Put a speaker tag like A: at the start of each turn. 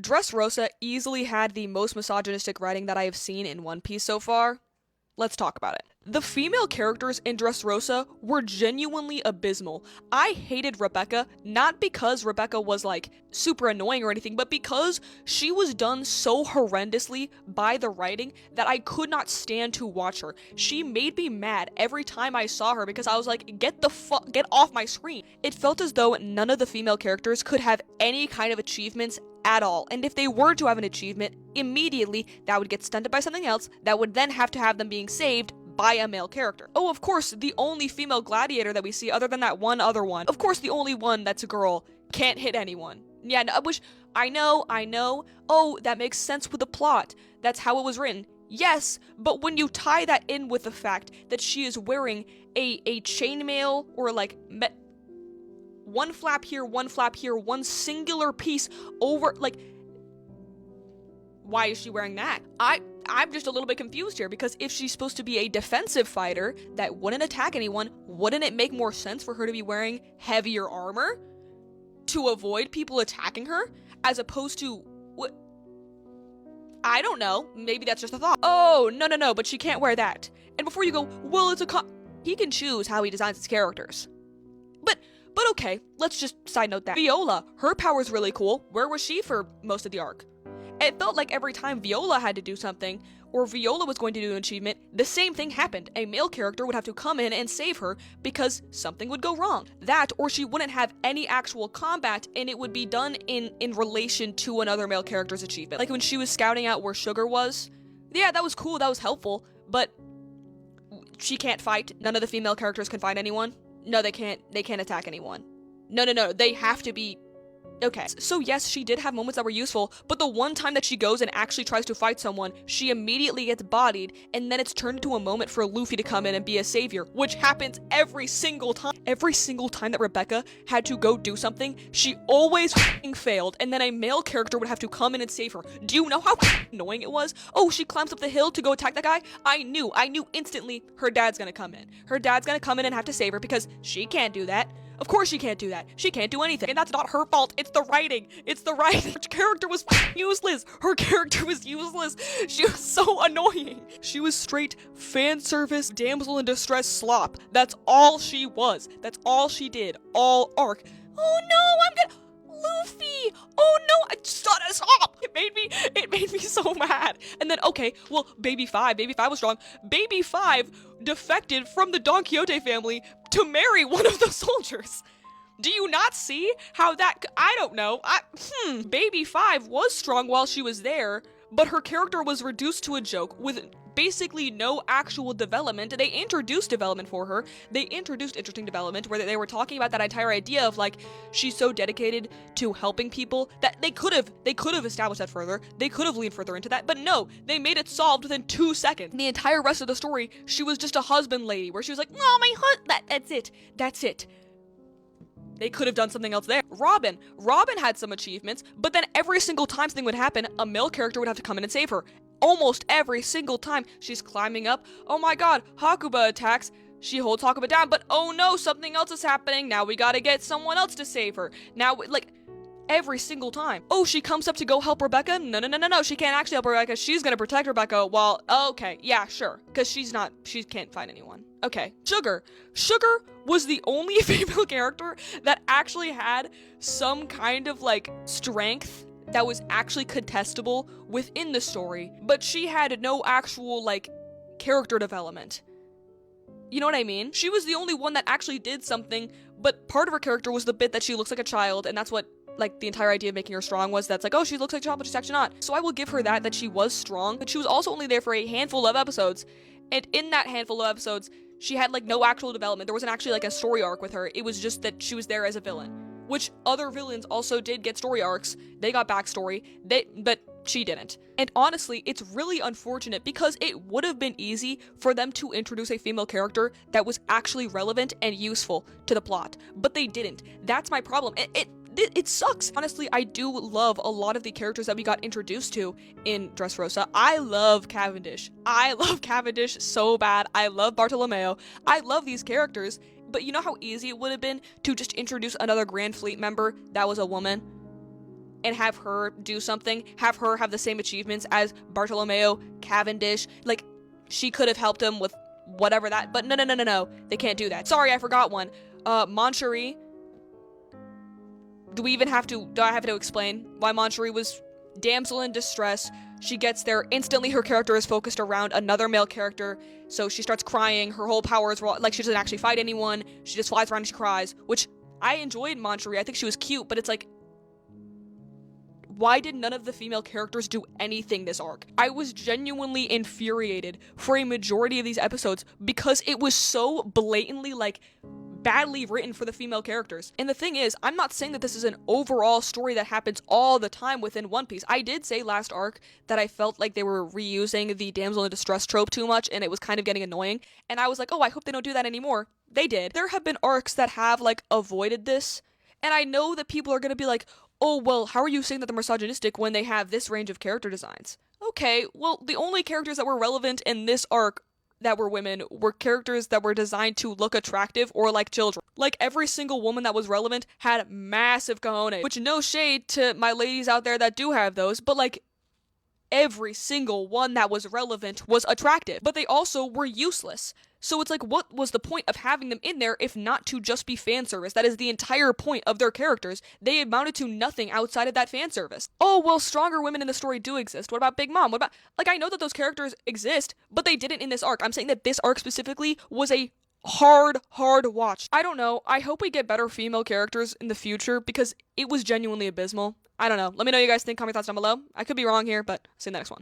A: Dressrosa easily had the most misogynistic writing that I have seen in One Piece so far. Let's talk about it. The female characters in Dressrosa were genuinely abysmal. I hated Rebecca, not because Rebecca was like super annoying or anything, but because she was done so horrendously by the writing that I could not stand to watch her. She made me mad every time I saw her because I was like, get off my screen. It felt as though none of the female characters could have any kind of achievements at all. And if they were to have an achievement, immediately that would get stunted by something else that would then have to have them being saved by a male character. Oh, of course, the only female gladiator that we see, other than that one other one, of course, the only one that's a girl, can't hit anyone. Yeah, no, which, I know. Oh, that makes sense with the plot. That's how it was written. Yes, but when you tie that in with the fact that she is wearing a chainmail or like one flap here, one singular piece over, like, why is she wearing that? I'm just a little bit confused here, because if she's supposed to be a defensive fighter that wouldn't attack anyone, wouldn't it make more sense for her to be wearing heavier armor to avoid people attacking her, as opposed to what? I don't know. Maybe that's just a thought. Oh, no, but she can't wear that. And before you go, well, he can choose how he designs his characters. But okay, let's just side note that. Viola, her power's really cool. Where was she for most of the arc? It felt like every time Viola had to do something, or Viola was going to do an achievement, the same thing happened. A male character would have to come in and save her because something would go wrong. That, or she wouldn't have any actual combat, and it would be done in relation to another male character's achievement. Like when she was scouting out where Sugar was. Yeah, that was cool, that was helpful, but she can't fight. None of the female characters can fight anyone. No, they can't attack anyone. No, they have to be... Okay, so yes, she did have moments that were useful, but the one time that she goes and actually tries to fight someone, she immediately gets bodied, and then it's turned into a moment for Luffy to come in and be a savior, which happens every single time. Every single time that Rebecca had to go do something, she always failed, and then a male character would have to come in and save her. Do you know how annoying it was? Oh, she climbs up the hill to go attack that guy? I knew instantly her dad's gonna come in. Her dad's gonna come in and have to save her because she can't do that. Of course she can't do that. She can't do anything. And that's not her fault. It's the writing. It's the writing. Her character was useless. Her character was useless. She was so annoying. She was straight fan service, damsel in distress slop. That's all she was. That's all she did. All arc. Oh no, I'm gonna... Luffy! Oh no, stop! It made me so mad. And then, okay, well, Baby 5 was strong. Baby 5 defected from the Don Quixote family to marry one of the soldiers. Do you not see how that, I don't know. Baby 5 was strong while she was there, but her character was reduced to a joke with basically no actual development. They introduced development for her. They introduced interesting development where they were talking about that entire idea of like, she's so dedicated to helping people that they could have established that further. They could have leaned further into that, but no, they made it solved within 2 seconds. The entire rest of the story, she was just a husband lady where she was like, oh, my husband, that's it. They could have done something else there. Robin had some achievements, but then every single time something would happen, a male character would have to come in and save her. Almost every single time she's climbing up. Oh my god, Hakuba attacks. She holds Hakuba down, but oh no, something else is happening. Now we gotta get someone else to save her. Now, like, every single time. Oh, she comes up to go help Rebecca? No, she can't actually help Rebecca. She's gonna protect Rebecca while, okay, yeah, sure. Because she can't find anyone. Okay, Sugar was the only female character that actually had some kind of, like, strength that was actually contestable within the story, but she had no actual, like, character development. You know what I mean? She was the only one that actually did something, but part of her character was the bit that she looks like a child, and that's what, like, the entire idea of making her strong was. That's like, oh, she looks like a child, but she's actually not. So I will give her that she was strong, but she was also only there for a handful of episodes, and in that handful of episodes, she had, like, no actual development. There wasn't actually, like, a story arc with her. It was just that she was there as a villain. Which other villains also did get story arcs. They got backstory, but she didn't. And honestly, it's really unfortunate because it would have been easy for them to introduce a female character that was actually relevant and useful to the plot, but they didn't. That's my problem. It sucks. Honestly, I do love a lot of the characters that we got introduced to in Dressrosa. I love Cavendish. I love Cavendish so bad. I love Bartolomeo. I love these characters. But you know how easy it would have been to just introduce another Grand Fleet member that was a woman? and have her do something, have her have the same achievements as Bartolomeo, Cavendish. Like, she could have helped him with whatever that, but no, they can't do that. Sorry, I forgot one. Moncherie. Do I have to explain why Moncherie was damsel in distress? She gets there, instantly her character is focused around another male character, so she starts crying, her whole powers, like, she doesn't actually fight anyone, she just flies around and she cries, which I enjoyed Moncherie, I think she was cute, but it's like, why did none of the female characters do anything this arc? I was genuinely infuriated for a majority of these episodes because it was so blatantly, like, badly written for the female characters. And the thing is, I'm not saying that this is an overall story that happens all the time within One Piece. I did say last arc that I felt like they were reusing the damsel in distress trope too much and it was kind of getting annoying. And I was like, oh, I hope they don't do that anymore. They did. There have been arcs that have, like, avoided this. And I know that people are going to be like, oh, well, how are you saying that they're misogynistic when they have this range of character designs? Okay, well, the only characters that were relevant in this arc that were women were characters that were designed to look attractive or like children. Like, every single woman that was relevant had massive cojones, which, no shade to my ladies out there that do have those, but, like, every single one that was relevant was attractive, but they also were useless. So it's like, what was the point of having them in there if not to just be fan service? That is the entire point of their characters. They amounted to nothing outside of that fan service. Oh, well, stronger women in the story do exist. What about Big Mom? What about, like, I know that those characters exist, but they didn't in this arc. I'm saying that this arc specifically was a hard watch. I don't know. I hope we get better female characters in the future because it was genuinely abysmal. I don't know. Let me know what you guys think. Comment thoughts down below. I could be wrong here, but see you in the next one.